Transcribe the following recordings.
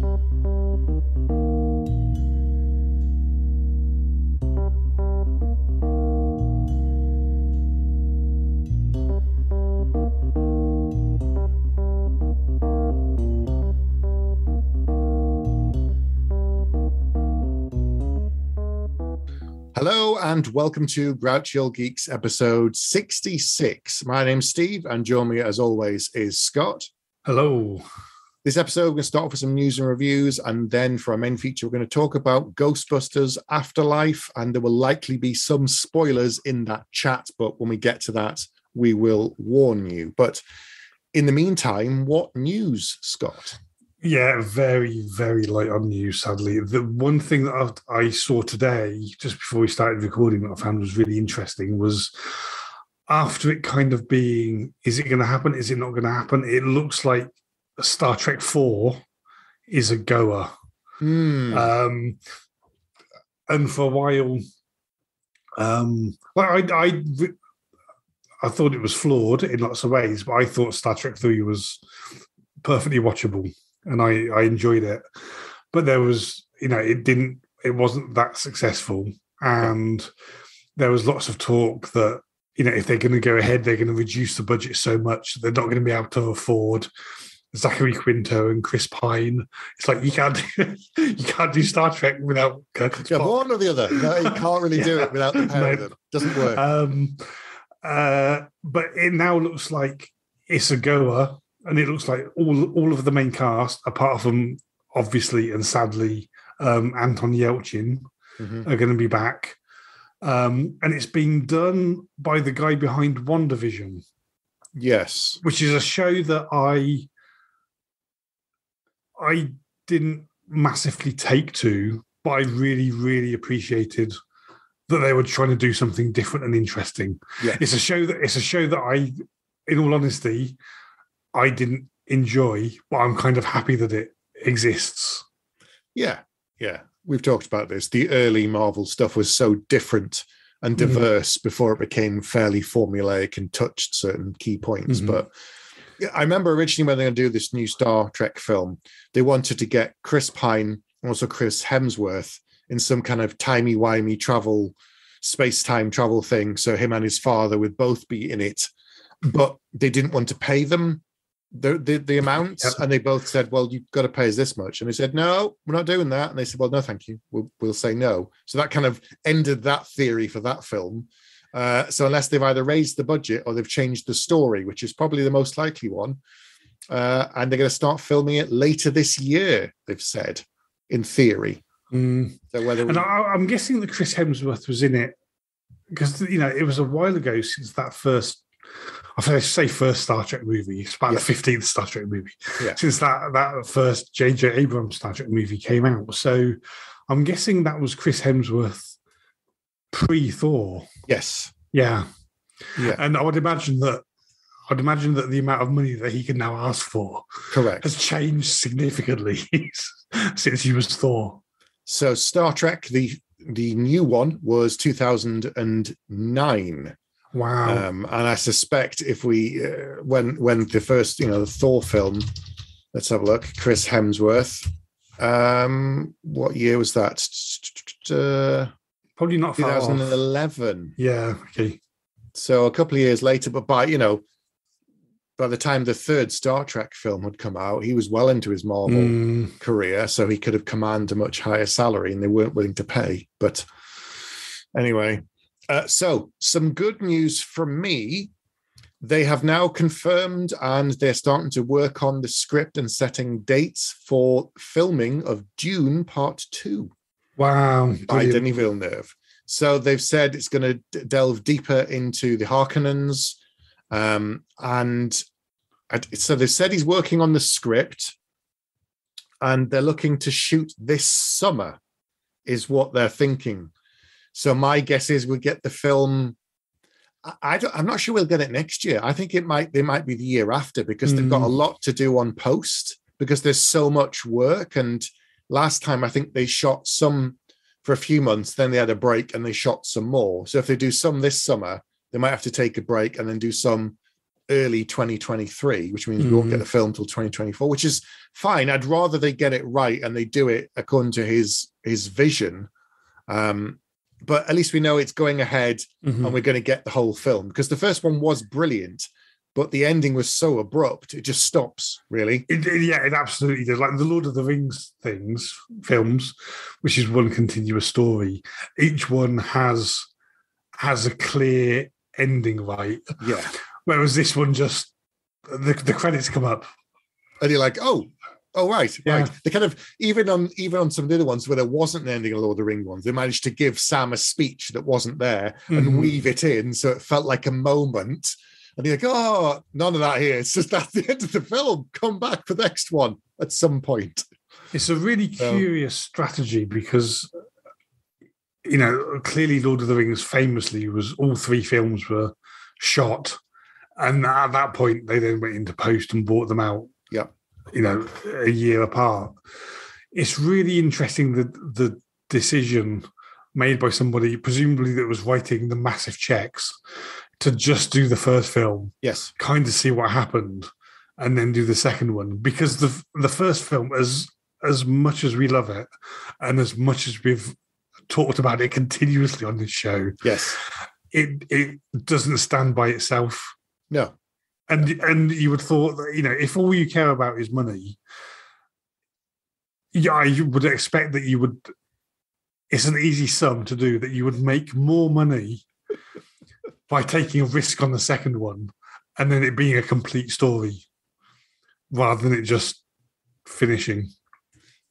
Hello and welcome to Grouchy Geeks episode 66. My name's Steve and joining me as always is Scott. Hello. This episode we're going to start off with some news and reviews, and then for our main feature we're going to talk about Ghostbusters Afterlife, and there will likely be some spoilers in that chat, but when we get to that we will warn you. But in the meantime, what news, Scott? Yeah, very, very light on news, sadly. The one thing that I saw today, just before we started recording, that I found was really interesting was after it kind of being, is it going to happen? Is it not going to happen? It looks like Star Trek 4 is a goer. And for a while, I thought it was flawed in lots of ways, but I thought Star Trek 3 was perfectly watchable. And I enjoyed it, but there was, it wasn't that successful, and there was lots of talk that, if they're going to go ahead, they're going to reduce the budget so much that they're not going to be able to afford Zachary Quinto and Chris Pine. It's like you can't do Star Trek without Kirk and Spock. One or the other. No, you can't really do it without the pair of them. Doesn't work. But it now looks like it's a goer. And it looks like all of the main cast, apart from obviously and sadly Anton Yelchin, are going to be back. And it's being done by the guy behind WandaVision. Yes. Which is a show that I didn't massively take to, but I really, really appreciated that they were trying to do something different and interesting. Yes. It's a show that I, in all honesty, I didn't enjoy, but I'm kind of happy that it exists. Yeah. We've talked about this. The early Marvel stuff was so different and diverse before it became fairly formulaic and touched certain key points. But I remember originally when they were going to do this new Star Trek film, they wanted to get Chris Pine and also Chris Hemsworth in some kind of timey-wimey travel, space-time travel thing. So him and his father would both be in it, but they didn't want to pay them the amounts, and they both said, well, you've got to pay us this much, and they said, no, we're not doing that, and they said, well, no, thank you, we'll say no. So that kind of ended that theory for that film. So unless they've either raised the budget or they've changed the story, which is probably the most likely one, and they're going to start filming it later this year, they've said, in theory. So whether I'm guessing that Chris Hemsworth was in it because it was a while ago since that first Star Trek movie. It's about the 15th Star Trek movie since that first J.J. Abrams Star Trek movie came out. So I'm guessing that was Chris Hemsworth pre-Thor. Yes. Yeah. And I would imagine that the amount of money that he can now ask for has changed significantly since he was Thor. So Star Trek, the new one, was 2009. Wow. And I suspect if we, when the first, the Thor film, let's have a look, Chris Hemsworth, what year was that? Probably not far 2011. Off. Yeah, okay. So a couple of years later, but by the time the third Star Trek film had come out, he was well into his Marvel career, so he could have commanded a much higher salary, and they weren't willing to pay. But anyway... So some good news from me. They have now confirmed and they're starting to work on the script and setting dates for filming of Dune Part 2. Wow. By Denis Villeneuve. So they've said it's going to delve deeper into the Harkonnens. And so they've said he's working on the script and they're looking to shoot this summer is what they're thinking. So my guess is we'll get the film. I'm not sure we'll get it next year. I think they might be the year after because they've got a lot to do on post because there's so much work. And last time I think they shot some for a few months, then they had a break and they shot some more. So if they do some this summer, they might have to take a break and then do some early 2023, which means we won't get the film till 2024, which is fine. I'd rather they get it right and they do it according to his vision. But at least we know it's going ahead and we're going to get the whole film, because the first one was brilliant, but the ending was so abrupt, it just stops, really. It absolutely does. Like the Lord of the Rings films, which is one continuous story, each one has a clear ending, right? Yeah. Whereas this one just, the credits come up. And you're like, oh, right. They kind of, even on some of the other ones where there wasn't an ending of Lord of the Rings ones, they managed to give Sam a speech that wasn't there and weave it in so it felt like a moment. And you're like, oh, none of that here. It's just at the end of the film. Come back for the next one at some point. It's a really curious strategy because, clearly Lord of the Rings famously was all 3 films were shot. And at that point, they then went into post and brought them out, a year apart. It's really interesting that the decision made by somebody, presumably that was writing the massive checks, to just do the first film, kind of see what happened, and then do the second one. Because the first film, as much as we love it, and as much as we've talked about it continuously on this show, it doesn't stand by itself. No. And you would thought that, if all you care about is money, you would expect that you would, it's an easy sum to do, that you would make more money by taking a risk on the second one and then it being a complete story rather than it just finishing.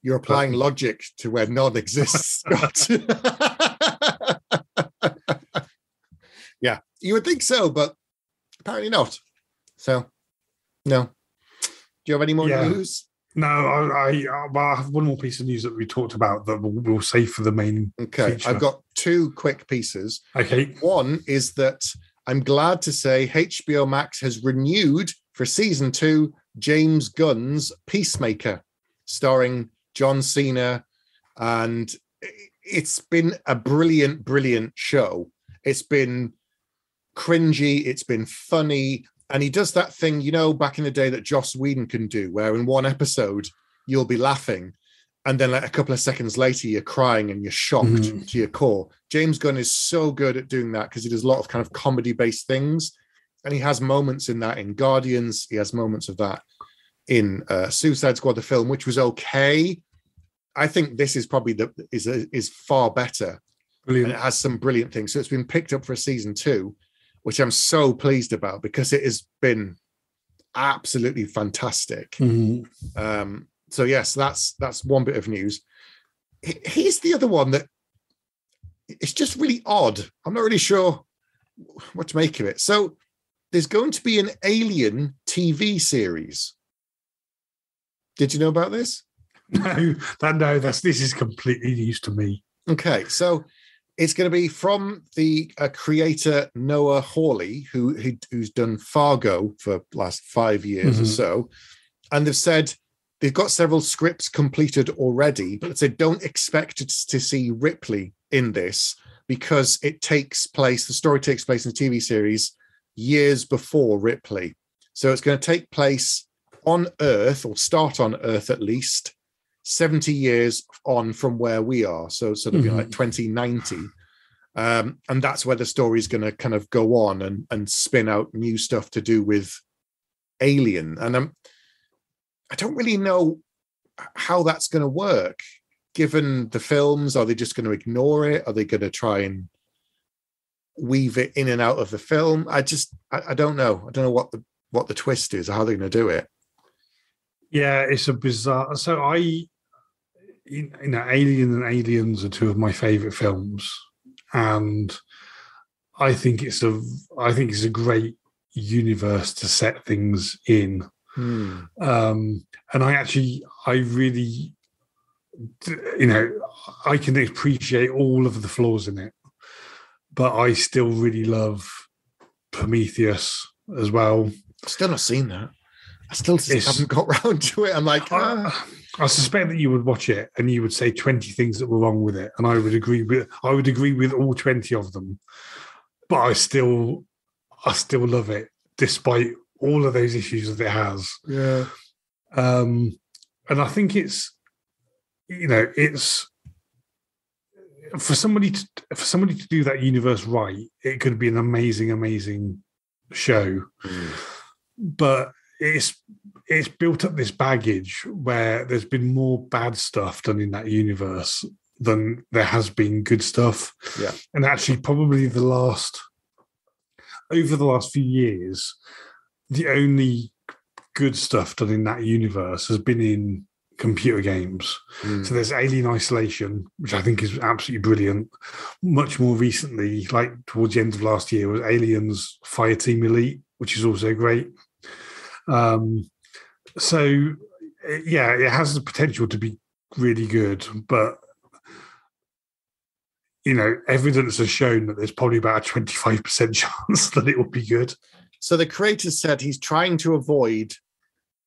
You're applying logic to where none exists, Scott. Yeah, you would think so, but apparently not. So, no. Do you have any more news? No, I have one more piece of news that we talked about that we'll save for the main feature. I've got 2 quick pieces. Okay. One is that I'm glad to say HBO Max has renewed for season 2 James Gunn's Peacemaker, starring John Cena, and it's been a brilliant, brilliant show. It's been cringy, it's been funny, and he does that thing, back in the day that Joss Whedon can do, where in one episode you'll be laughing, and then like a couple of seconds later you're crying and you're shocked to your core. James Gunn is so good at doing that because he does a lot of kind of comedy-based things, and he has moments in that in Guardians. He has moments of that in Suicide Squad, the film, which was okay. I think this is probably is far better. Brilliant. And it has some brilliant things. So it's been picked up for season 2, which I'm so pleased about because it has been absolutely fantastic. So yes, that's one bit of news. Here's the other one that it's just really odd. I'm not really sure what to make of it. So there's going to be an Alien TV series. Did you know about this? No, this is completely news to me. Okay, so it's going to be from the creator Noah Hawley, who's done Fargo for the last 5 years or so. And they've said they've got several scripts completed already, but they don't expect to see Ripley in this because the story takes place in the TV series years before Ripley. So it's going to take place on Earth, or start on Earth at least, 70 years on from where we are. So it'll be like 2090. And that's where the story is going to kind of go on and spin out new stuff to do with Alien. And I don't really know how that's going to work. Given the films, are they just going to ignore it? Are they going to try and weave it in and out of the film? I don't know. I don't know what the twist is or how they're going to do it. Yeah, it's a bizarre. So Alien and Aliens are 2 of my favorite films, and I think it's a great universe to set things in. And I really, I can appreciate all of the flaws in it, but I still really love Prometheus as well. Still not seen that. I still haven't got round to it. I'm like, I suspect that you would watch it and you would say 20 things that were wrong with it, and I would agree with all 20 of them. But I still love it, despite all of those issues that it has. Yeah. And I think it's for somebody to do that universe right, it could be an amazing show. But it's built up this baggage where there's been more bad stuff done in that universe than there has been good stuff. Yeah. And actually probably over the last few years, the only good stuff done in that universe has been in computer games. So there's Alien Isolation, which I think is absolutely brilliant. Much more recently, like towards the end of last year, was Aliens Fireteam Elite, which is also great. So yeah, it has the potential to be really good, but evidence has shown that there's probably about a 25% chance that it will be good. So the creator said he's trying to avoid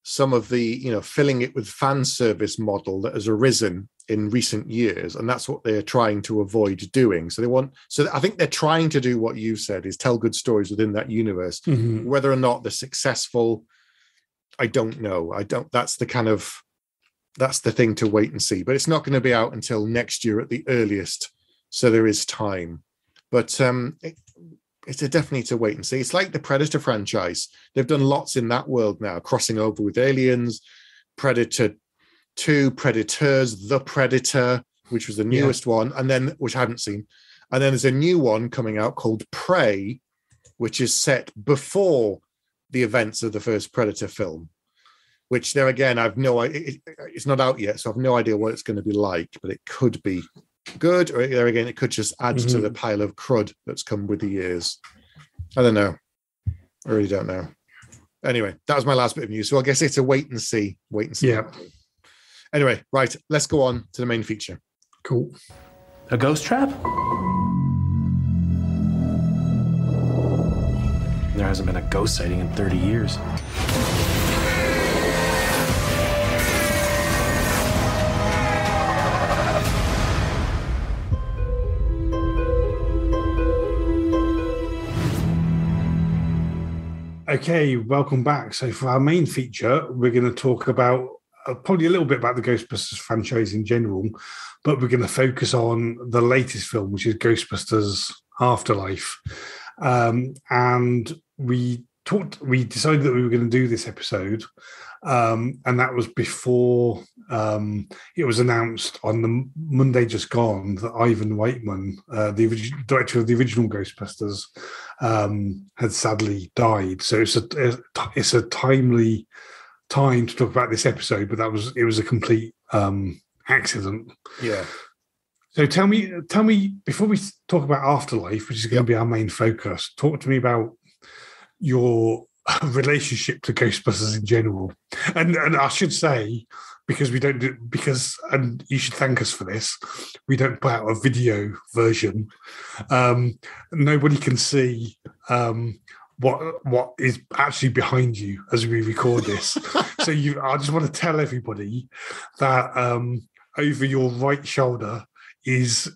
some of the, filling it with fan service model that has arisen in recent years. And that's what they're trying to avoid doing. So I think they're trying to do what you said, is tell good stories within that universe. Mm-hmm. Whether or not they're successful, I don't know. That's the thing to wait and see. But it's not going to be out until next year at the earliest. So there is time. But it's definitely to wait and see. It's like the Predator franchise. They've done lots in that world now, crossing over with Aliens, Predator 2, Predators, The Predator, which was the newest one, and then which I haven't seen. And then there's a new one coming out called Prey, which is set before the events of the first Predator film, which there again, it's not out yet, so I've no idea what it's going to be like, but it could be good, or there again, it could just add to the pile of crud that's come with the years. I don't know. I really don't know. Anyway, that was my last bit of news. So I guess it's a wait and see. Yeah. Anyway, right. Let's go on to the main feature. Cool. A ghost trap? There hasn't been a ghost sighting in 30 years. Okay, welcome back. So for our main feature, we're going to talk about probably a little bit about the Ghostbusters franchise in general, but we're going to focus on the latest film, which is Ghostbusters Afterlife. And we decided that we were going to do this episode, and that was before it was announced on the Monday just gone that Ivan Reitman, the director of the original Ghostbusters, had sadly died. So it's a timely time to talk about this episode, but it was a complete accident. Yeah. So tell me, before we talk about Afterlife, which is going to be our main focus, talk to me about your relationship to Ghostbusters in general. And I should say, and you should thank us for this, we don't put out a video version. Nobody can see what is actually behind you as we record this. So I just want to tell everybody that over your right shoulder is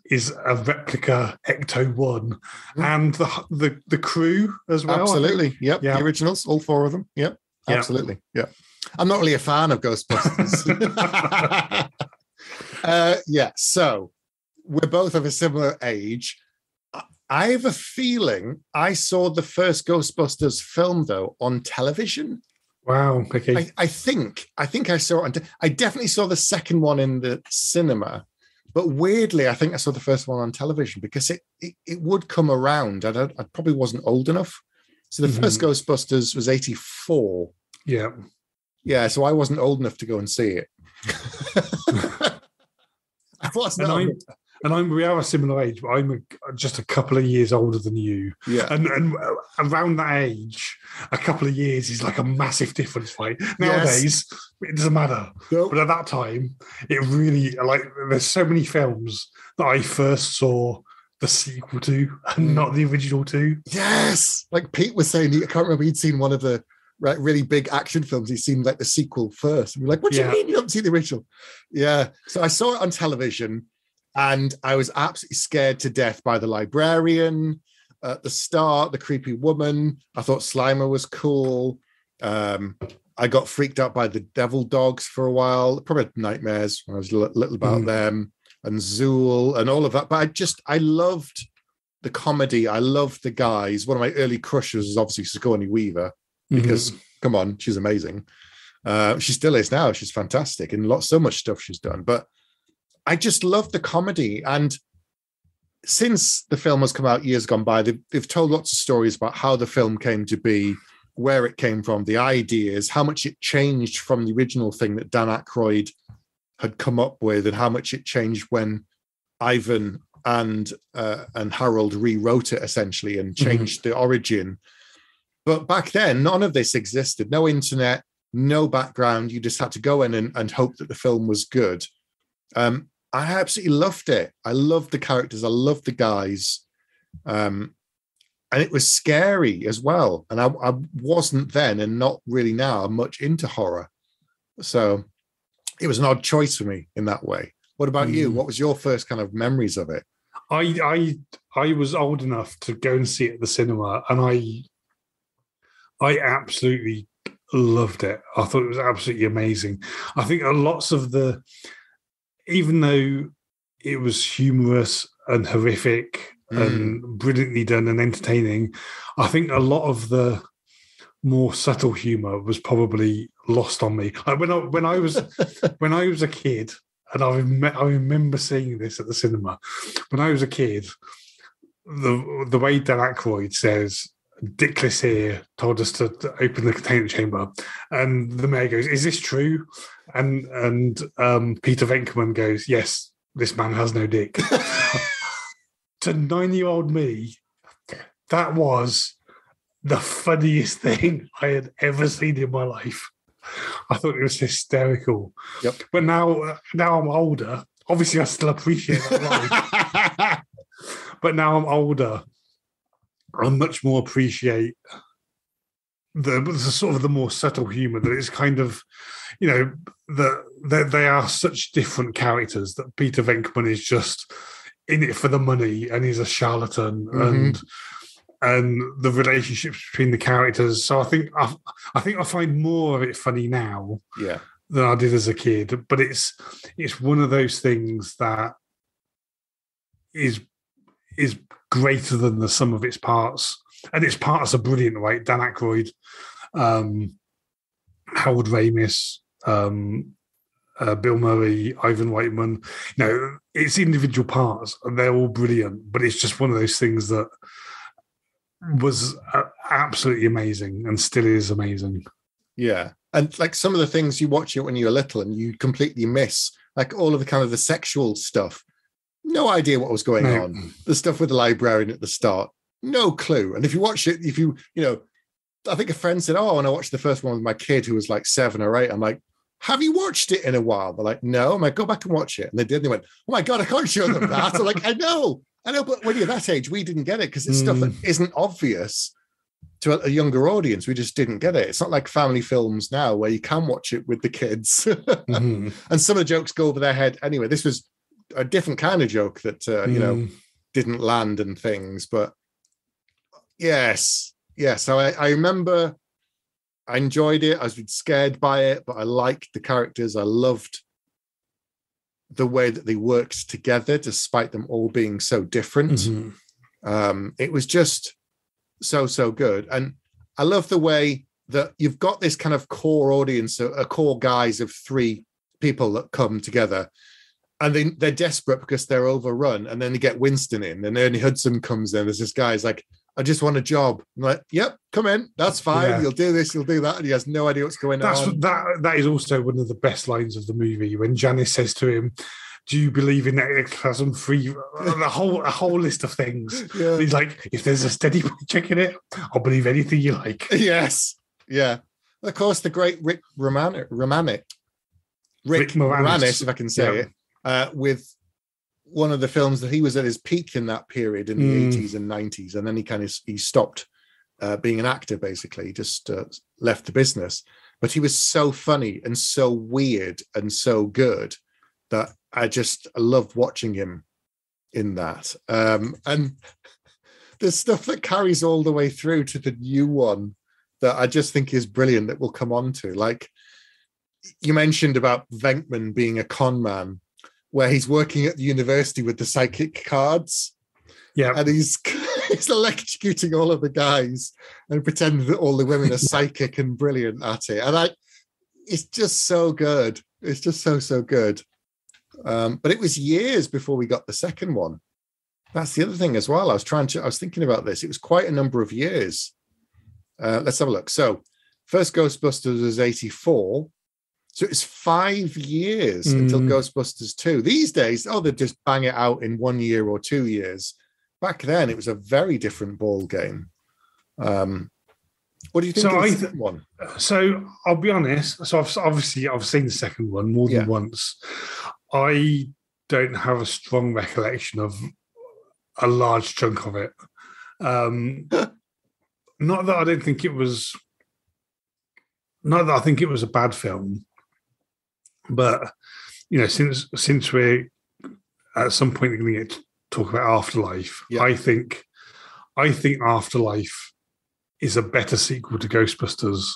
a replica Ecto-1 and the crew as well. Absolutely. Yep. The originals, all four of them. Yep. Absolutely. Yep. I'm not really a fan of Ghostbusters. So we're both of a similar age. I have a feeling I saw the first Ghostbusters film, though, on television. Wow. Okay. I think I saw it. I definitely saw the second one in the cinema. But weirdly, I think I saw the first one on television because it would come around. I probably wasn't old enough. So the first Ghostbusters was 1984. Yeah. Yeah, so I wasn't old enough to go and see it. I wasn't. We are a similar age, but I'm just a couple of years older than you. Yeah. And around that age, a couple of years is like a massive difference, right? Nowadays, it doesn't matter. Nope. But at that time, it really, there's so many films that I first saw the sequel to and not the original to. Yes. Like Pete was saying, I can't remember, he'd seen one of the really big action films. He'd seen like the sequel first. And we're like, what do you mean you haven't seen the original? Yeah. So I saw it on television. And I was absolutely scared to death by the librarian at the start, the creepy woman. I thought Slimer was cool. I got freaked out by the devil dogs for a while, probably had nightmares when I was little about them, and Zool and all of that. But I loved the comedy. I loved the guys. One of my early crushes was obviously Sigourney Weaver, because come on, she's amazing. She still is now. She's fantastic, and so much stuff she's done. But I just love the comedy. And since the film has come out years gone by, they've told lots of stories about how the film came to be, where it came from, the ideas, how much it changed from the original thing that Dan Aykroyd had come up with, and how much it changed when Ivan and Harold rewrote it essentially and changed the origin. But back then, none of this existed. No internet, no background. You just had to go in and hope that the film was good. I absolutely loved it. I loved the characters. I loved the guys. And it was scary as well. And I wasn't then, and not really now, much into horror. So it was an odd choice for me in that way. What about you? What was your first kind of memories of it? I was old enough to go and see it at the cinema, and I absolutely loved it. I thought it was absolutely amazing. I think lots of even though it was humorous and horrific and brilliantly done and entertaining, I think a lot of the more subtle humor was probably lost on me. Like when I was a kid, and I remember seeing this at the cinema. When I was a kid, the way Dan Aykroyd says, "Dickless here told us to open the containment chamber," and the mayor goes, "Is this true?" And Peter Venkman goes, "Yes, this man has no dick." To 9-year-old me, that was the funniest thing I had ever seen in my life. I thought it was hysterical. Yep. But now I'm older. Obviously, I still appreciate that line. But now I'm older, I much more appreciate the sort of the more subtle humor, that it's kind of, that they are such different characters, that Peter Venkman is just in it for the money and he's a charlatan, and the relationships between the characters. So I think I find more of it funny now than I did as a kid. But it's one of those things that is greater than the sum of its parts. And its parts are brilliant, right? Dan Aykroyd, Harold Ramis, Bill Murray, Ivan Reitman. It's individual parts and they're all brilliant, but it's just one of those things that was absolutely amazing and still is amazing. Yeah. And like some of the things you watch it when you're little and you completely miss, like all of the kind of the sexual stuff. No idea what was going on. The stuff with the librarian at the start, no clue. And if you watch it, I think a friend said, "Oh, when I watched the first one with my kid who was like 7 or 8, I'm like, have you watched it in a while?" They're like, "No." I'm like, "Go back and watch it." And they did. And they went, "Oh my God, I can't show them that." I'm like, I know. But when you're that age, we didn't get it because it's stuff that isn't obvious to a younger audience. We just didn't get it. It's not like family films now where you can watch it with the kids. And some of the jokes go over their head. Anyway, this was a different kind of joke that, didn't land and things. But yes. So I remember I enjoyed it. I was scared by it, but I liked the characters. I loved the way that they worked together, despite them all being so different. It was just so good. And I love the way that you've got this kind of core audience, a core guys of 3 people that come together, and they're desperate because they're overrun. And then you get Winston in, and Ernie Hudson comes in. There's this guy's like, "I just want a job." I'm like, "Yep, come in. That's fine. Yeah. You'll do this, you'll do that." And he has no idea what's going on. That is also one of the best lines of the movie, when Janice says to him, "Do you believe in ectoplasm free?" A whole list of things. Yeah. He's like, "If there's a steady paycheck in it, I'll believe anything you like." Yes. Yeah. Of course, the great Rick Moranis, if I can say it, with one of the films that he was at his peak in that period in the 80s and 90s. And then he stopped being an actor, basically. He just left the business. But he was so funny and so weird and so good that I loved watching him in that. And the stuff that carries all the way through to the new one, that I just think is brilliant that we'll come on to. Like you mentioned about Venkman being a con man, where he's working at the university with the psychic cards. Yeah. And he's electrocuting all of the guys and pretending that all the women are psychic and brilliant at it. And it's just so good. It's just so good. But it was years before we got the second one. That's the other thing as well. I was thinking about this. It was quite a number of years. Let's have a look. So first Ghostbusters was 84. So it's 5 years until Ghostbusters 2. These days, they just bang it out in 1 year or 2 years. Back then, it was a very different ball game. What do you think of the second one? So I'll be honest. So I've seen the second one more than once. I don't have a strong recollection of a large chunk of it. Not that I don't think it was. Not that I think it was a bad film, but since we're at some point going to get to talk about Afterlife, I think Afterlife is a better sequel to Ghostbusters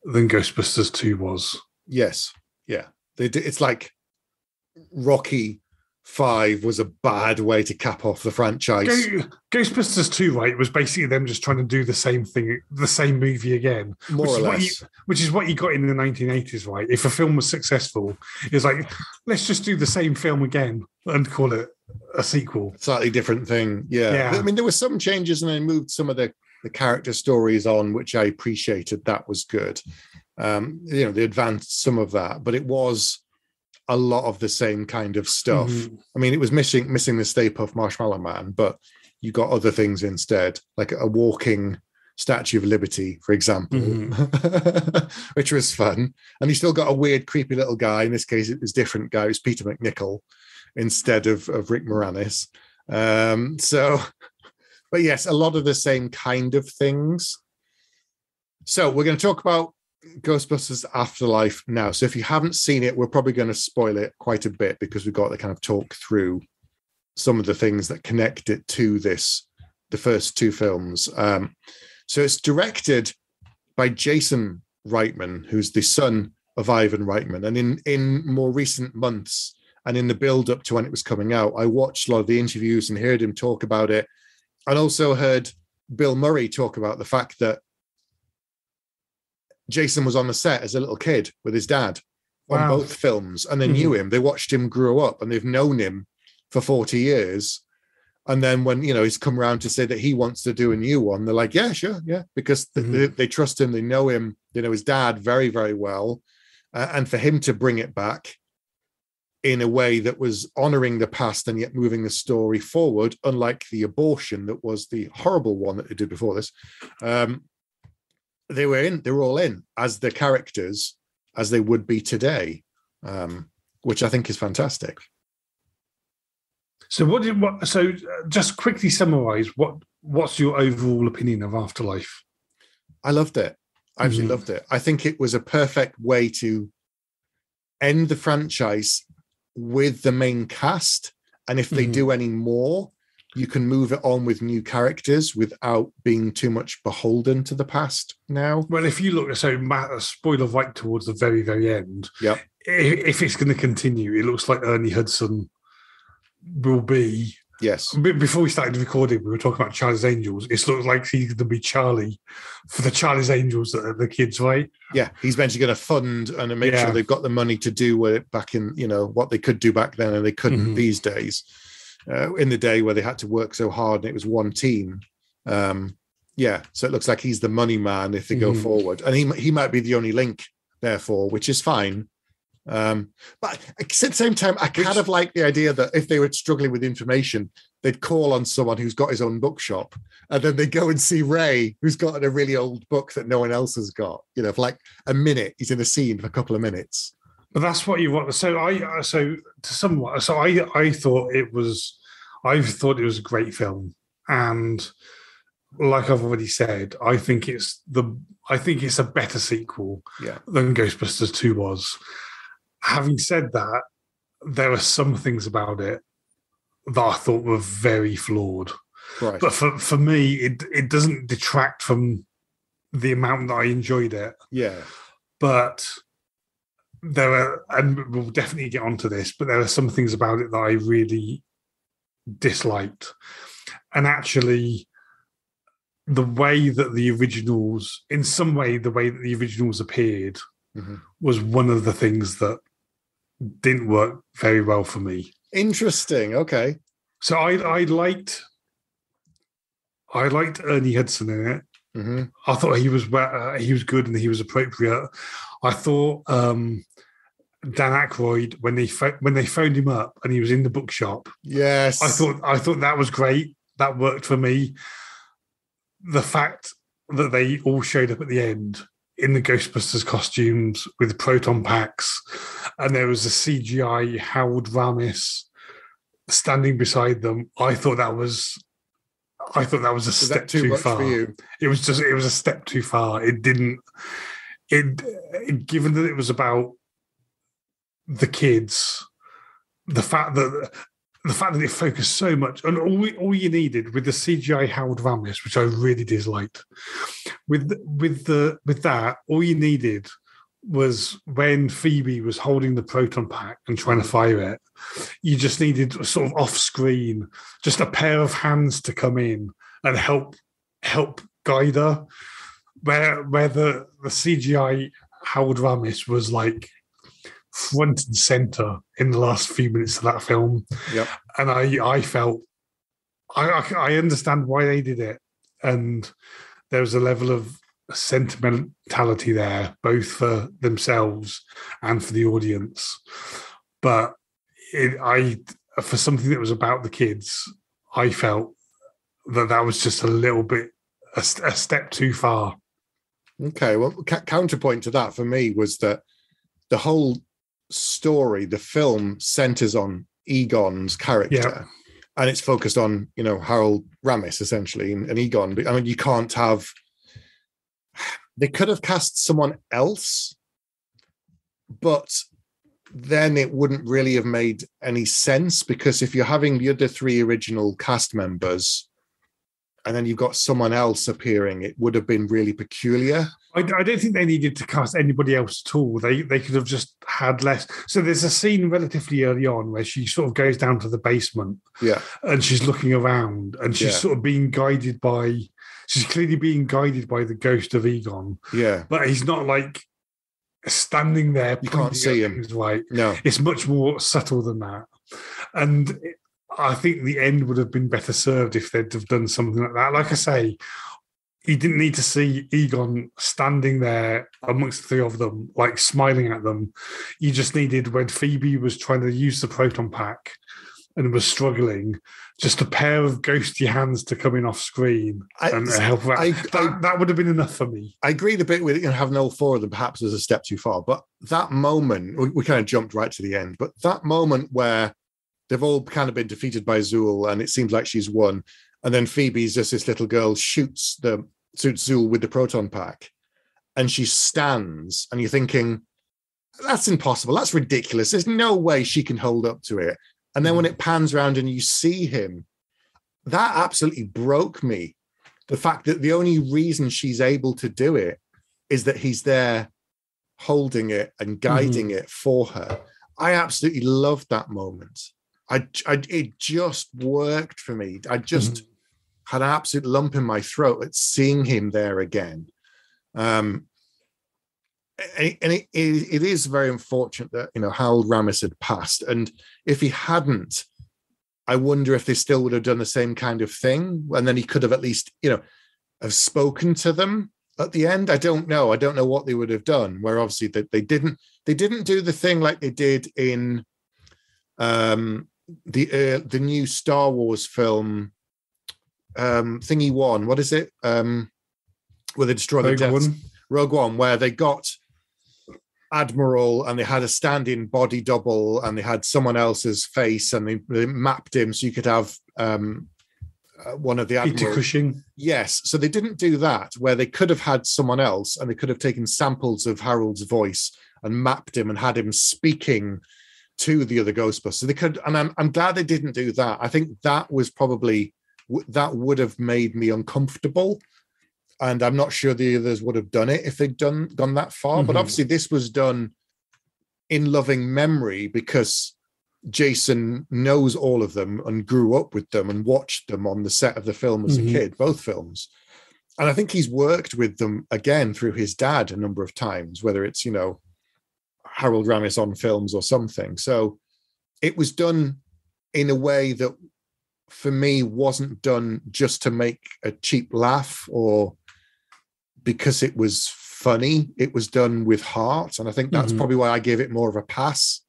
than Ghostbusters 2 was. Yes, yeah, it's like Rocky 5 was a bad way to cap off the franchise. Ghostbusters 2, right, was basically them just trying to do the same thing, the same movie again. More or less. Which is what you got in the 1980s, right? If a film was successful, it's like, let's just do the same film again and call it a sequel. Slightly different thing, yeah. I mean, there were some changes and they moved some of the character stories on, which I appreciated. That was good. They advanced some of that, but it was a lot of the same kind of stuff. I mean, it was missing the Stay Puft Marshmallow Man, but you got other things instead, like a walking Statue of Liberty, for example, which was fun. And you still got a weird, creepy little guy. In this case, it was a different guy. It was Peter McNichol instead of Rick Moranis. But yes, a lot of the same kind of things. So we're going to talk about Ghostbusters Afterlife now. So if you haven't seen it, we're probably going to spoil it quite a bit because we've got to kind of talk through some of the things that connect it to the first two films. So it's directed by Jason Reitman, who's the son of Ivan Reitman. And in more recent months and in the build up to when it was coming out, I watched a lot of the interviews and heard him talk about it, and also heard Bill Murray talk about the fact that Jason was on the set as a little kid with his dad on both films, and they knew him. They watched him grow up, and they've known him for 40 years. And then when, he's come around to say that he wants to do a new one, they're like, yeah, sure, yeah, because they trust him, they know him, they know his dad very, very well. And for him to bring it back in a way that was honoring the past and yet moving the story forward, unlike the abortion that was the horrible one that they did before this, they were all in as the characters as they would be today, which I think is fantastic. So so just quickly summarize what's your overall opinion of Afterlife? I loved it. I absolutely loved it. I think it was a perfect way to end the franchise with the main cast. And if they do any more, you can move it on with new characters without being too much beholden to the past now. Well, if you look, so Matt, spoiler right towards the very, very end. Yep. If it's going to continue, it looks like Ernie Hudson will be. Yes. Before we started recording, we were talking about Charlie's Angels. It looks like he's going to be Charlie for the Charlie's Angels that are the kids, right? Yeah. He's eventually going to fund and make sure they've got the money to do it back in, what they could do back then and they couldn't these days. In the day where they had to work so hard and it was one team. So it looks like he's the money man if they go forward. And he might be the only link, therefore, which is fine. But at the same time, I kind of like the idea that if they were struggling with information, they'd call on someone who's got his own bookshop, and then they go and see Ray, who's got a really old book that no one else has got. For like a minute, he's in a scene for a couple of minutes. But that's what you want. So I thought it was a great film, and like I've already said, I think it's a better sequel than Ghostbusters 2 was. Having said that, there are some things about it that I thought were very flawed. Right. But for me, it doesn't detract from the amount that I enjoyed it. Yeah. But there are, and we'll definitely get onto this, but there are some things about it that I really disliked. And actually, the way that the originals, in some way, the way that the originals appeared was one of the things that didn't work very well for me. Interesting. Okay. So I liked Ernie Hudson in it. I thought he was good and he was appropriate. I thought Dan Aykroyd, when they phoned him up and he was in the bookshop, yes, I thought that was great. That worked for me. The fact that they all showed up at the end in the Ghostbusters costumes with proton packs, and there was a CGI Howard Ramis standing beside them, I thought that was a step too far. For you? It was a step too far. Given that it was about the kids, the fact that it focused so much, and all you needed with the CGI Howard Ramis, which I really disliked, with that, all you needed was when Phoebe was holding the proton pack and trying to fire it, you just needed sort of off screen, just a pair of hands to come in and help guide her. Where the CGI Howard Ramis was like front and center in the last few minutes of that film. Yep. And I felt I understand why they did it, and there was a level of sentimentality there, both for themselves and for the audience. But for something that was about the kids, I felt that was just a little bit a step too far. Okay, well, counterpoint to that for me was that the whole story, the film, centers on Egon's character, and it's focused on Harold Ramis essentially, and Egon. I mean, you can't have. They could have cast someone else, but then it wouldn't really have made any sense, because if you're having the other three original cast members and then you've got someone else appearing, it would have been really peculiar. I don't think they needed to cast anybody else at all. They could have just had less. So there's a scene relatively early on where she sort of goes down to the basement, and she's looking around, and she's sort of being guided by. She's clearly being guided by the ghost of Egon. Yeah, but he's not like standing there. You can't see him. Right? No, it's much more subtle than that, and I think the end would have been better served if they'd have done something like that. Like I say, you didn't need to see Egon standing there amongst the three of them, like smiling at them. You just needed, when Phoebe was trying to use the proton pack and was struggling, just a pair of ghosty hands to come in off screen and help her out. That would have been enough for me. I agreed a bit with having all four of them perhaps was a step too far. But that moment, we kind of jumped right to the end, but that moment where they've all kind of been defeated by Zool and it seems like she's won, and then Phoebe's just this little girl shoots Zool with the proton pack, and she stands, and you're thinking, that's impossible. That's ridiculous. There's no way she can hold up to it. And then when it pans around and you see him, that absolutely broke me. The fact that the only reason she's able to do it is that he's there holding it and guiding it for her. I absolutely loved that moment. It just worked for me. I just had an absolute lump in my throat at seeing him there again. And it is very unfortunate that Harold Ramis had passed, and if he hadn't, I wonder if they still would have done the same kind of thing, and then he could have at least have spoken to them at the end. I don't know what they would have done, where obviously they didn't do the thing like they did in the new Star Wars film, Thingy One. What is it? Where they destroy the Death Star. Rogue One, where they got Admiral and they had a stand-in body double and they had someone else's face and they mapped him so you could have one of the Admirals. Peter Cushing. Yes. So they didn't do that, where they could have had someone else and they could have taken samples of Harold's voice and mapped him and had him speaking to the other Ghostbusters. They could, and I'm glad they didn't do that. I think that was probably, that would have made me uncomfortable. And I'm not sure the others would have done it if they'd gone that far. But obviously this was done in loving memory because Jason knows all of them and grew up with them and watched them on the set of the film as a kid, both films. And I think he's worked with them again through his dad a number of times, whether it's, Harold Ramis on films or something. So it was done in a way that for me wasn't done just to make a cheap laugh or because it was funny. It was done with heart. And I think that's probably why I gave it more of a pass.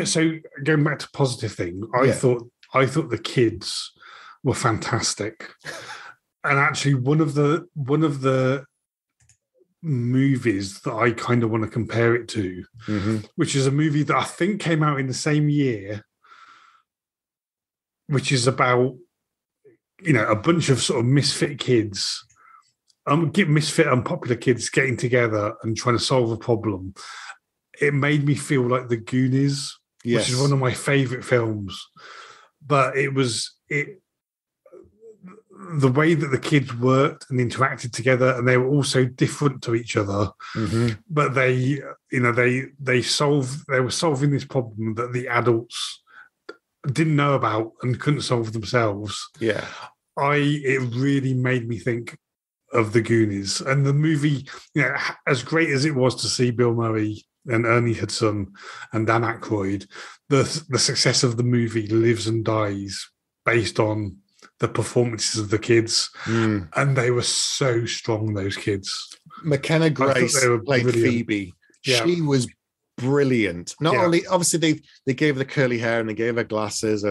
So going back to positive thing, I thought the kids were fantastic. And actually one of the movies that I kind of want to compare it to, which is a movie that I think came out in the same year, which is about, a bunch of sort of misfit kids, misfit unpopular kids getting together and trying to solve a problem. It made me feel like The Goonies, which is one of my favorite films. But the way that the kids worked and interacted together, and they were also different to each other, but they were solving this problem that the adults didn't know about and couldn't solve themselves. Yeah. It really made me think of The Goonies. And the movie, as great as it was to see Bill Murray and Ernie Hudson and Dan Aykroyd, the success of the movie lives and dies based on the performances of the kids. And they were so strong, those kids. McKenna Grace played brilliant. Phoebe. Yeah. She was brilliant. Not only, obviously, they gave her the curly hair and they gave her glasses,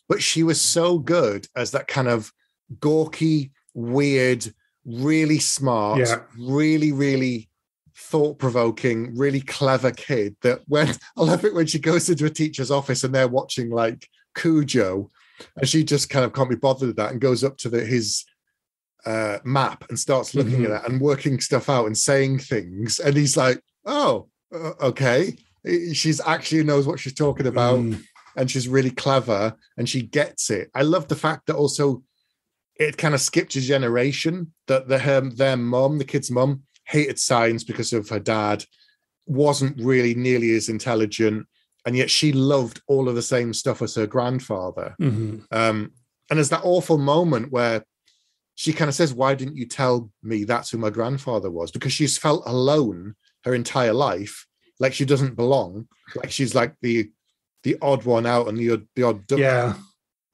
but she was so good as that kind of gawky, weird, really smart, really, really thought-provoking, really clever kid that I love it when she goes into a teacher's office and they're watching like Cujo, and she just kind of can't be bothered with that and goes up to his map and starts looking at that and working stuff out and saying things. And he's like, oh, okay. She's actually knows what she's talking about. And she's really clever and she gets it. I love the fact that also it kind of skipped a generation, that their mum, the kid's mum, hated science because of her dad, wasn't really nearly as intelligent, and yet she loved all of the same stuff as her grandfather. And there's that awful moment where she kind of says, why didn't you tell me that's who my grandfather was? Because she's felt alone her entire life, like she doesn't belong, like she's like the odd one out and the odd duck. Yeah.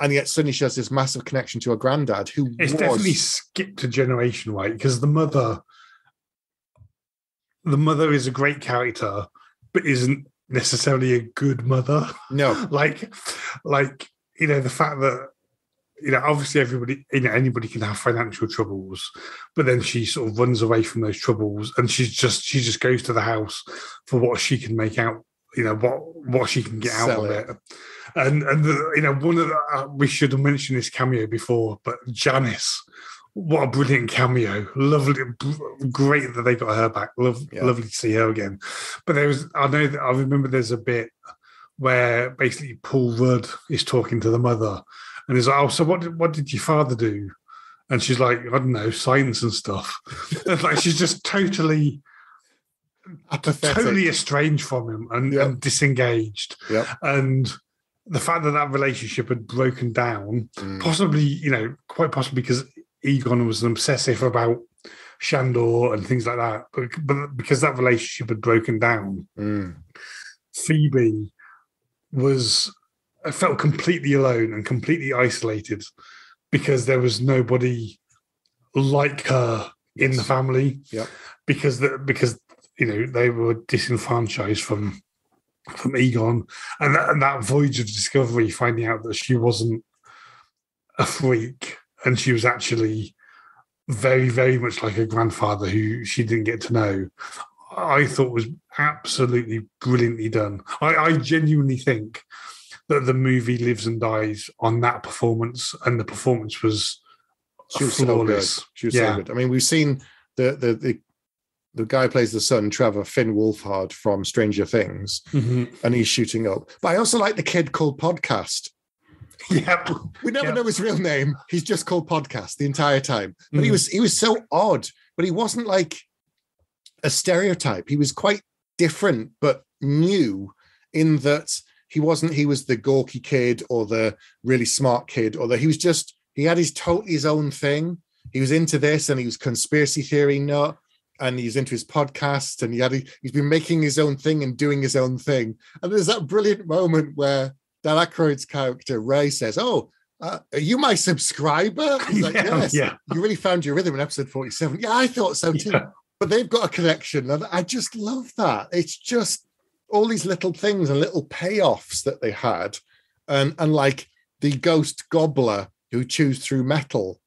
And yet suddenly she has this massive connection to her granddad, who definitely skipped a generation, right? Because the mother is a great character, but isn't necessarily a good mother. No. like, the fact that, obviously anybody can have financial troubles, but then she sort of runs away from those troubles and she just goes to the house for what she can make out, what she can get out of it. And one of the, we should have mentioned this cameo before, but Janice, what a brilliant cameo. Lovely, great that they got her back. Lovely to see her again. But I remember there's a bit where basically Paul Rudd is talking to the mother and he's like, oh, so what did your father do? And she's like, I don't know, science and stuff. Like she's just totally estranged from him and disengaged. Yep. And the fact that relationship had broken down, possibly, quite possibly because Egon was an obsessive about Shandor and things like that, but because that relationship had broken down, Phoebe felt completely alone and completely isolated because there was nobody like her in the family. Yeah, because they were disenfranchised from Egon, and that voyage of discovery, finding out that she wasn't a freak and she was actually very, very much like her grandfather, who she didn't get to know, I thought was absolutely brilliantly done. I genuinely think that the movie lives and dies on that performance, and the performance was flawless. So good. She was so good. I mean, we've seen the guy who plays the son, Trevor, Finn Wolfhard from Stranger Things, and he's shooting up. But I also like the kid called Podcast, Yeah, we never know his real name. He's just called Podcast the entire time. But he was so odd, but he wasn't like a stereotype. He was quite different, but new in that he was the gawky kid or the really smart kid, or he had his own thing. He was into this, and he was conspiracy theory nut, and he's into his podcast, and he's been making his own thing and doing his own thing. And there's that brilliant moment where Dan Aykroyd's character Ray says, "Oh, are you my subscriber?" He's like, "Yes, you really found your rhythm in episode 47." Yeah, I thought so too. Yeah. But they've got a connection, and I just love that. It's just all these little things and little payoffs that they had, and like the ghost gobbler who chews through metal,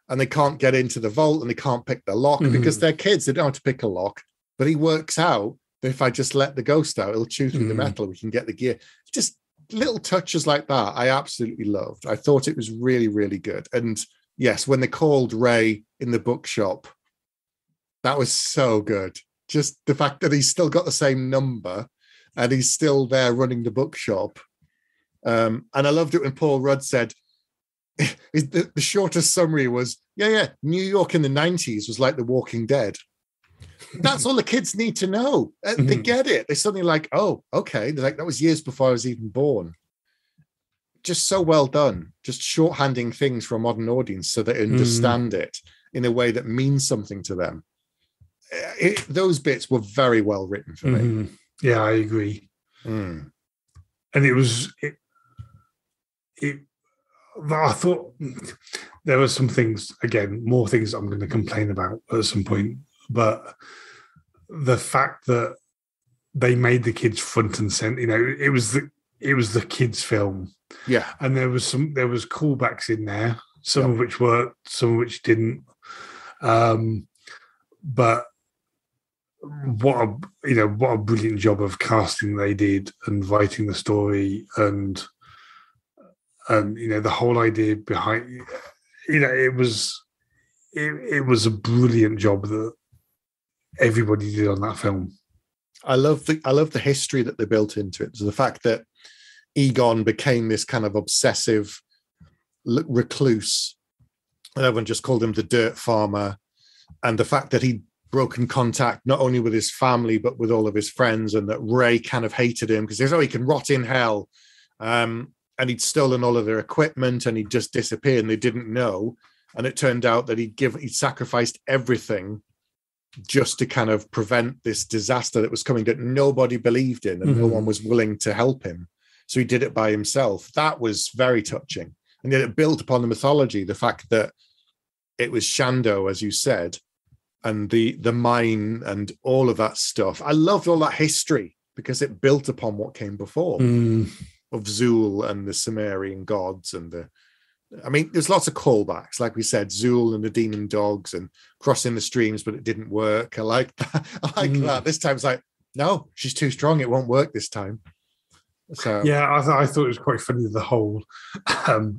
and they can't get into the vault, and they can't pick the lock because they're kids. They don't have to pick a lock, but he works out that if I just let the ghost out, it'll chew through the metal. We can get the gear. Just little touches like that I absolutely loved. I thought it was really, really good. And yes, when they called Ray in the bookshop, that was so good. Just the fact that he's still got the same number and he's still there running the bookshop. And I loved it when Paul Rudd said, the shortest summary was, New York in the 90s was like The Walking Dead. That's all the kids need to know. They get it. They're suddenly like, oh, okay. They're like, that was years before I was even born. Just so well done. Just shorthanding things for a modern audience so they understand it in a way that means something to them. Those bits were very well written for me. Yeah, I agree. And I thought there were some things, again, more things I'm going to complain about at some point, but the fact that they made the kids front and center, it was the kids' film. Yeah. And there was callbacks in there, some of which worked, some of which didn't. But what a brilliant job of casting they did and writing the story and the whole idea behind it was a brilliant job that everybody did on that film. I love the history that they built into it. So the fact that Egon became this kind of obsessive recluse, and everyone just called him the dirt farmer, and the fact that he'd broken contact not only with his family but with all of his friends, and that Ray kind of hated him because he says, "Oh, he can rot in hell." And he'd stolen all of their equipment and he'd just disappeared and they didn't know. And it turned out that he'd sacrificed everything just to kind of prevent this disaster that was coming that nobody believed in and no one was willing to help him. So he did it by himself. That was very touching. And yet it built upon the mythology, the fact that it was Shando, as you said, and the mine and all of that stuff. I loved all that history because it built upon what came before. Of Zool and the Sumerian gods there's lots of callbacks. Like we said, Zool and the demon dogs and crossing the streams, but it didn't work. I like that. That. This time it's like, no, she's too strong. It won't work this time. So yeah, I thought it was quite funny, the whole,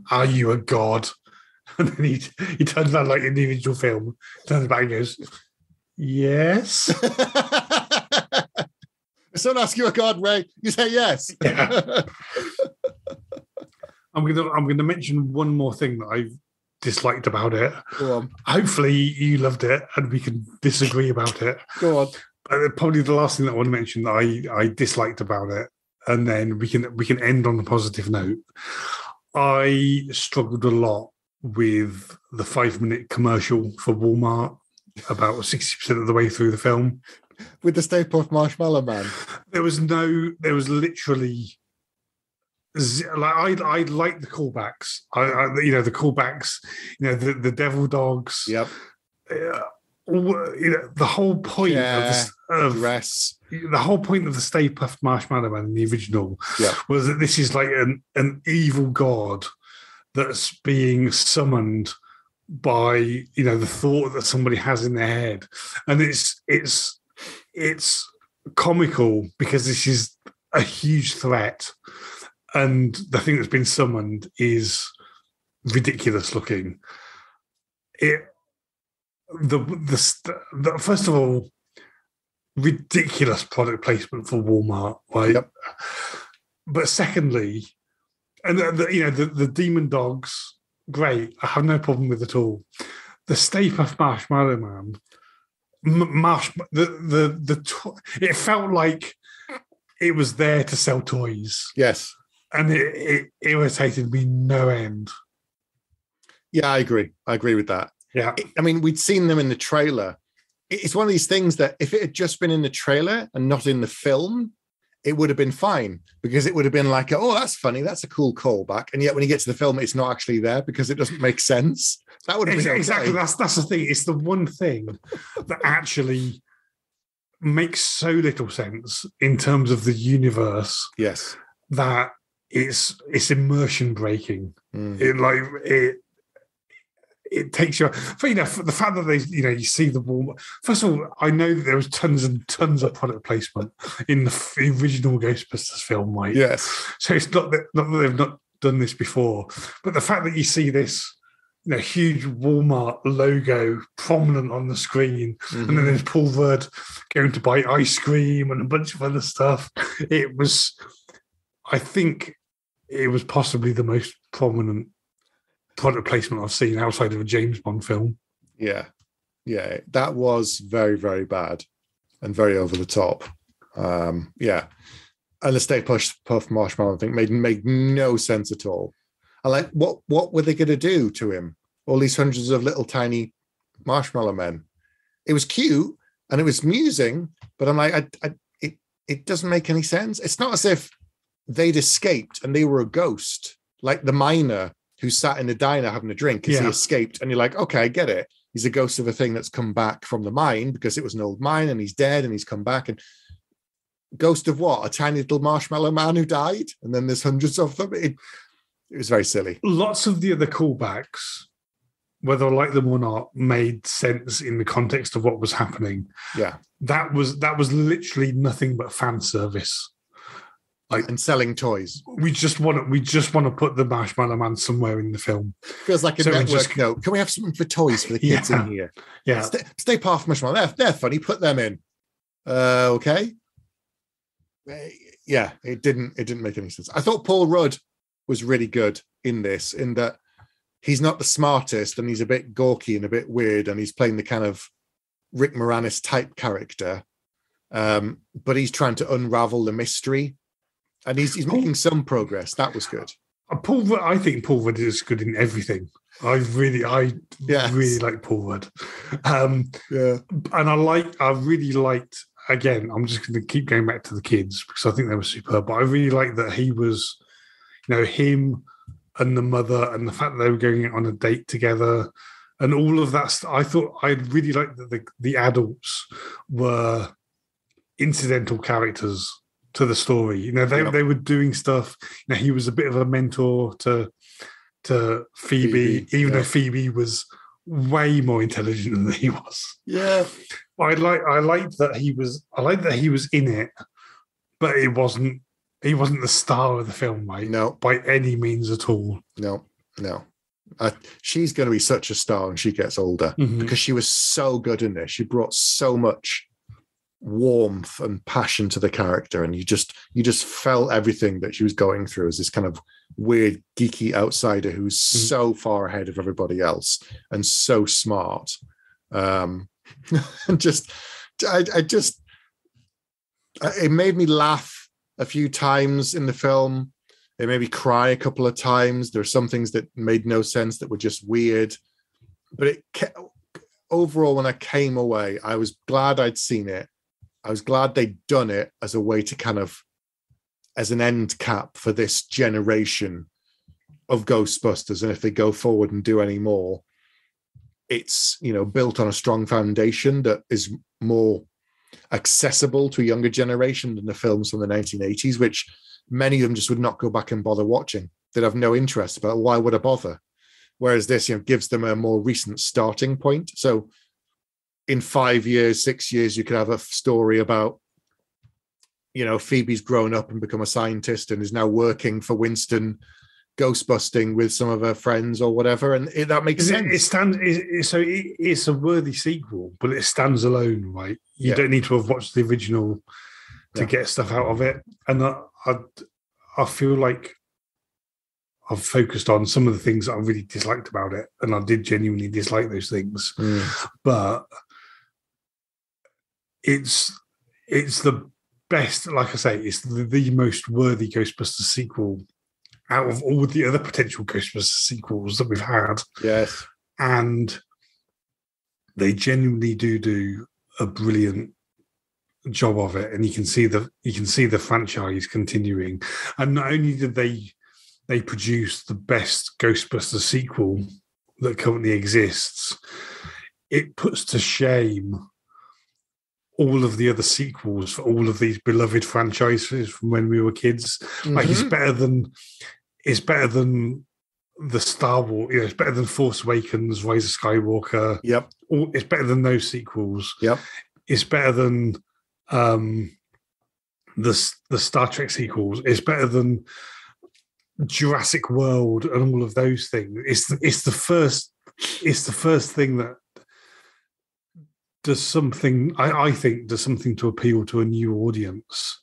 are you a god? And then he turns around like an individual film, turns back and goes, yes. If someone asks you a god, Ray, you say yes. Yeah. I'm gonna mention one more thing that I disliked about it. Go on. Hopefully you loved it and we can disagree about it. Go on. Probably the last thing that I want to mention that I disliked about it, and then we can end on a positive note. I struggled a lot with the 5-minute commercial for Walmart about 60% of the way through the film. With the Stay Puft Marshmallow Man. There was literally... I like the callbacks. The callbacks, the devil dogs. Yep. The whole point of dress. The whole point of the Stay Puft Marshmallow Man in the original was that this is like an evil god that's being summoned by the thought that somebody has in their head, and it's comical because this is a huge threat. And the thing that's been summoned is ridiculous looking. First of all, ridiculous product placement for Walmart, right? Yep. But secondly, And the demon dogs, great. I have no problem with it all. The Stay Puft Marshmallow Man, it felt like it was there to sell toys. Yes, and it irritated me no end. Yeah, I agree. I agree with that. Yeah, I mean, we'd seen them in the trailer. It's one of these things that if it had just been in the trailer and not in the film, it would have been fine because it would have been like, oh, that's funny. That's a cool callback. And yet when you get to the film, it's not actually there because it doesn't make sense. That would have been exactly. Okay. That's the thing. It's the one thing that actually makes so little sense in terms of the universe. Yes. That it's immersion breaking. It takes you. The fact that they, you see the wall. First of all, I know that there was tons and tons of product placement in the original Ghostbusters film, right? Yes. So it's not that they've not done this before, but the fact that you see this, huge Walmart logo prominent on the screen, and then there's Paul Rudd going to buy ice cream and a bunch of other stuff. I think it was possibly the most prominent product placement I've seen outside of a James Bond film. Yeah. That was very, very bad and very over the top. Yeah. And the Stay Puft Marshmallow thing made no sense at all. I like, what were they going to do to him? All these hundreds of little tiny marshmallow men. It was cute and it was amusing, but I'm like, it doesn't make any sense. It's not as if they'd escaped and they were a ghost, like the miner who sat in the diner having a drink because he escaped. And you're like, okay, I get it. He's a ghost of a thing that's come back from the mine because it was an old mine and he's dead and he's come back. And ghost of what? A tiny little marshmallow man who died? And then there's hundreds of them. It was very silly. Lots of the other callbacks, whether I like them or not, made sense in the context of what was happening. Yeah. That was literally nothing but fan service. And selling toys. We just want to put the Marshmallow Man somewhere in the film. Feels like a network note. Can we have something for toys for the kids in here? Yeah. Stay Puft Marshmallow. They're funny. Put them in. Okay. Yeah, it didn't make any sense. I thought Paul Rudd was really good in this, in that he's not the smartest and he's a bit gawky and a bit weird and he's playing the kind of Rick Moranis type character. But he's trying to unravel the mystery. And he's making some progress. That was good. I think Paul Rudd is good in everything. I really like Paul Rudd. And I really liked, again, I'm just going to keep going back to the kids because I think they were superb. But I really liked that he was, him and the mother and the fact that they were going on a date together and all of that. I thought I really liked that the adults were incidental characters to the story. They were doing stuff. He was a bit of a mentor to Phoebe, even though Phoebe was way more intelligent than he was. Yeah. I liked that he was in it, but he wasn't the star of the film, mate. No. By any means at all. No. She's going to be such a star when she gets older because she was so good in this. She brought so much warmth and passion to the character, and you just felt everything that she was going through as this kind of weird geeky outsider who's so far ahead of everybody else and so smart. And it made me laugh a few times in the film. It made me cry a couple of times. There were some things that made no sense that were just weird, but overall, when I came away, I was glad I'd seen it. I was glad they'd done it as a way to as an end cap for this generation of Ghostbusters. And if they go forward and do any more, it's, built on a strong foundation that is more accessible to a younger generation than the films from the 1980s, which many of them just would not go back and bother watching. They'd have no interest about why would I bother? Whereas this, gives them a more recent starting point. So in 5 years, 6 years, you could have a story about, Phoebe's grown up and become a scientist and is now working for Winston, ghostbusting with some of her friends or whatever. And that makes sense. It's a worthy sequel, but it stands alone, right? You don't need to have watched the original to get stuff out of it. And I feel like I've focused on some of the things that I really disliked about it, and I did genuinely dislike those things. But it's the best. Like I say, it's the most worthy Ghostbusters sequel out of all the other potential Ghostbusters sequels that we've had. Yes, and they genuinely do a brilliant job of it, and you can see the franchise continuing. And not only did they produce the best Ghostbusters sequel that currently exists, it puts to shame all of the other sequels for all of these beloved franchises from when we were kids. Like it's better than the Star Wars, it's better than Force Awakens, Rise of Skywalker. Yep. It's better than those sequels. Yep. It's better than the Star Trek sequels. It's better than Jurassic World and all of those things. It's the first thing that does something, I think does something to appeal to a new audience,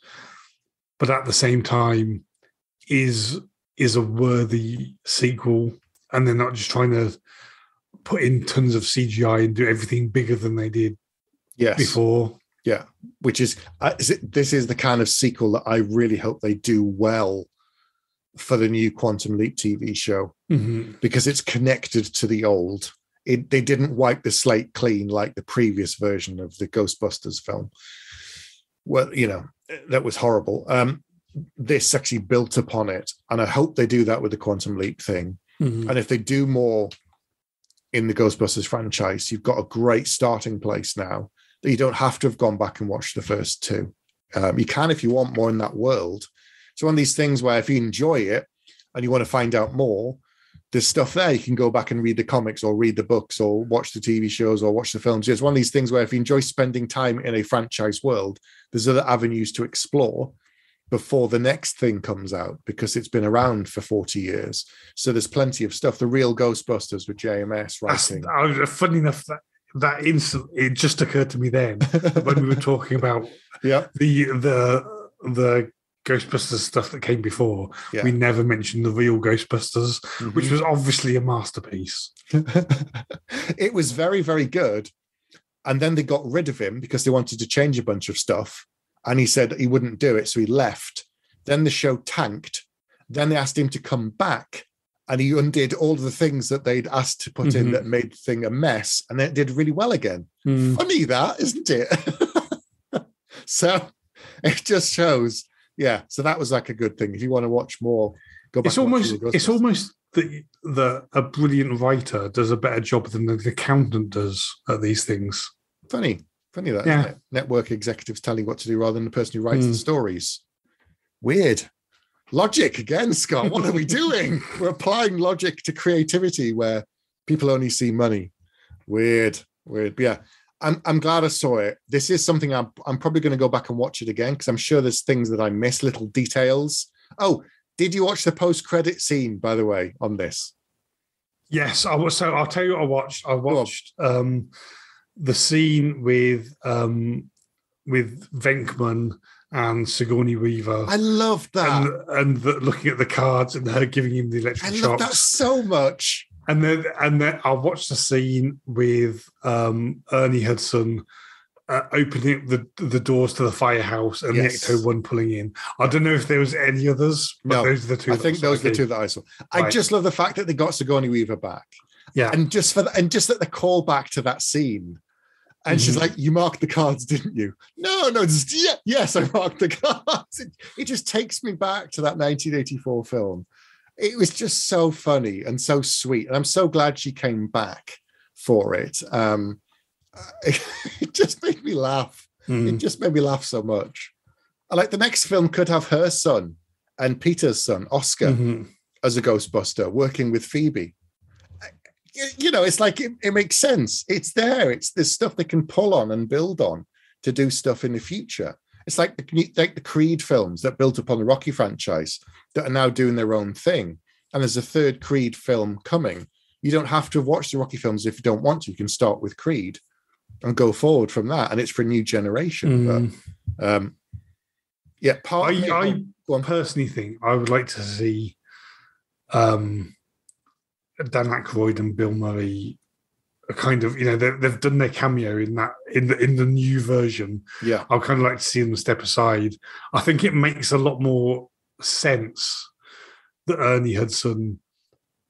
but at the same time is a worthy sequel, and they're not just trying to put in tons of CGI and do everything bigger than they did before. Yeah, which is this is the kind of sequel that I really hope they do well for the new Quantum Leap TV show, because it's connected to the old. They didn't wipe the slate clean like the previous version of the Ghostbusters film. Well, that was horrible. This actually built upon it, and I hope they do that with the Quantum Leap thing. And if they do more in the Ghostbusters franchise, you've got a great starting place now that you don't have to have gone back and watched the first two. You can if you want more in that world. It's one of these things where if you enjoy it and you want to find out more, there's stuff there. You can go back and read the comics or read the books or watch the TV shows or watch the films. It's one of these things where if you enjoy spending time in a franchise world, there's other avenues to explore before the next thing comes out, because it's been around for 40 years. So there's plenty of stuff. The real Ghostbusters with JMS writing. Funny enough, that instant, it just occurred to me then when we were talking about the Ghostbusters stuff that came before. We never mentioned the real Ghostbusters, which was obviously a masterpiece. It was very, very good. And then they got rid of him because they wanted to change a bunch of stuff. And he said he wouldn't do it, so he left. Then the show tanked. Then they asked him to come back, and he undid all of the things that they'd asked to put in that made the thing a mess, and then it did really well again. Funny that, isn't it? So it just shows, so that was like a good thing. If you want to watch more, go back. It's almost that a brilliant writer does a better job than the accountant does at these things. Funny that, isn't it? Network executives telling what to do rather than the person who writes the stories. Weird. Logic again, Scott. What are we doing? We're applying logic to creativity where people only see money. Weird. But yeah, I'm glad I saw it. This is something I'm probably going to go back and watch it again, because I'm sure there's things that I missed, little details. Oh, did you watch the post-credit scene, by the way, on this? Yes. So I'll tell you what I watched. I watched the scene with Venkman and Sigourney Weaver. I love that. And looking at the cards and her giving him the electric shocks. I love that so much. And then I watched the scene with Ernie Hudson opening the doors to the firehouse and the Ecto-1 pulling in. I don't know if there was any others, but those are the two. I think those are the two that I saw. Right. I just love the fact that they got Sigourney Weaver back. Yeah. And just that the call back to that scene. And she's like, "You marked the cards, didn't you?" No, yes, I marked the cards. It just takes me back to that 1984 film. It was just so funny and so sweet. And I'm so glad she came back for it. It just made me laugh. It just made me laugh so much. I like the next film could have her son and Peter's son, Oscar, as a Ghostbuster working with Phoebe. It's like it makes sense. It's there. There's stuff they can pull on and build on to do stuff in the future. It's like the Creed films that built upon the Rocky franchise that are now doing their own thing. And there's a third Creed film coming. You don't have to watch the Rocky films if you don't want to. You can start with Creed and go forward from that. And it's for a new generation. But I personally think I would like to see Dan Aykroyd and Bill Murray are kind of, they've done their cameo in the new version. Yeah. I'd kind of like to see them step aside. I think it makes a lot more sense that Ernie Hudson,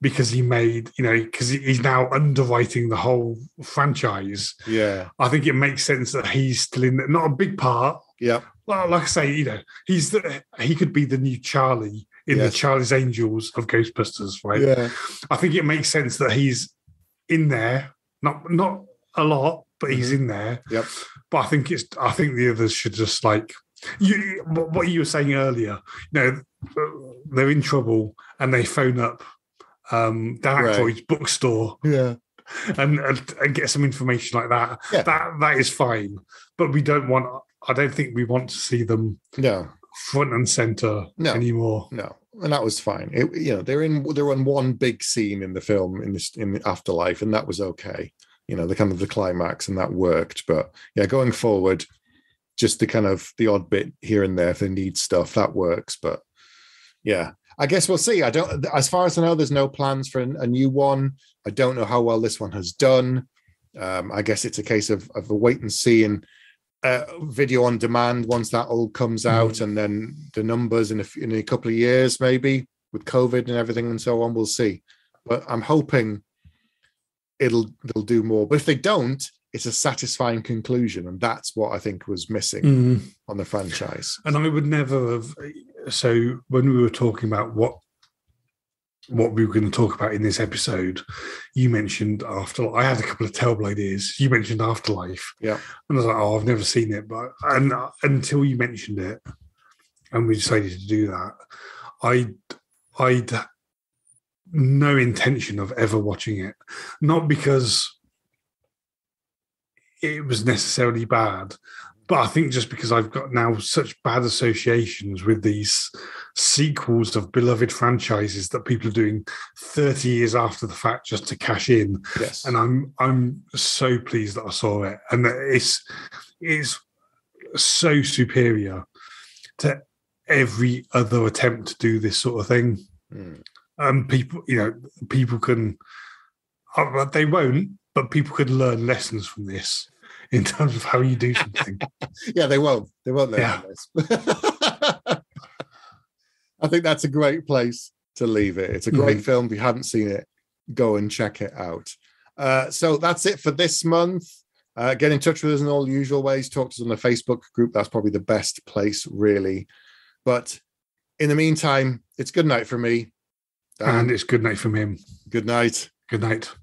because he made, because he's now underwriting the whole franchise. Yeah. I think it makes sense that he's still in, not a big part. Yeah. Well, like I say, he could be the new Charlie in the Charlie's Angels of Ghostbusters, right? Yeah. I think it makes sense that he's in there, not a lot, but he's in there. Yep. But I think the others should just like what you were saying earlier. They're in trouble and they phone up Dan Aykroyd's bookstore. Yeah. And get some information like that. Yeah. That is fine. But I don't think we want to see them front and center anymore. No. And that was fine. They're in one big scene in the film in the Afterlife, and that was okay. The kind of the climax, and that worked. But yeah, going forward, just the odd bit here and there if they need stuff, that works. But yeah, I guess we'll see. As far as I know, there's no plans for a new one. I don't know how well this one has done. I guess it's a case of a wait and see, and video on demand once that all comes out, and then the numbers in a couple of years, maybe with COVID and everything and so on. We'll see. But I'm hoping they'll do more. But if they don't, it's a satisfying conclusion, and that's what I think was missing on the franchise. And I would never have. So when we were talking about what we were going to talk about in this episode, you mentioned Afterlife. I had a couple of terrible ideas. You mentioned Afterlife. Yeah. And I was like, oh, I've never seen it. But until you mentioned it and we decided to do that, I'd no intention of ever watching it. Not because it was necessarily bad, but I think just because I've got now such bad associations with these sequels of beloved franchises that people are doing 30 years after the fact just to cash in. Yes. And I'm so pleased that I saw it. And it's so superior to every other attempt to do this sort of thing. People can, they won't, but people could learn lessons from this in terms of how you do something. Yeah, they won't learn this. I think that's a great place to leave it. It's a great film. If you haven't seen it, go and check it out. So that's it for this month. Get in touch with us in all the usual ways. Talk to us on the Facebook group. That's probably the best place, really. But in the meantime, it's good night for me. And it's good night from him. Good night. Good night.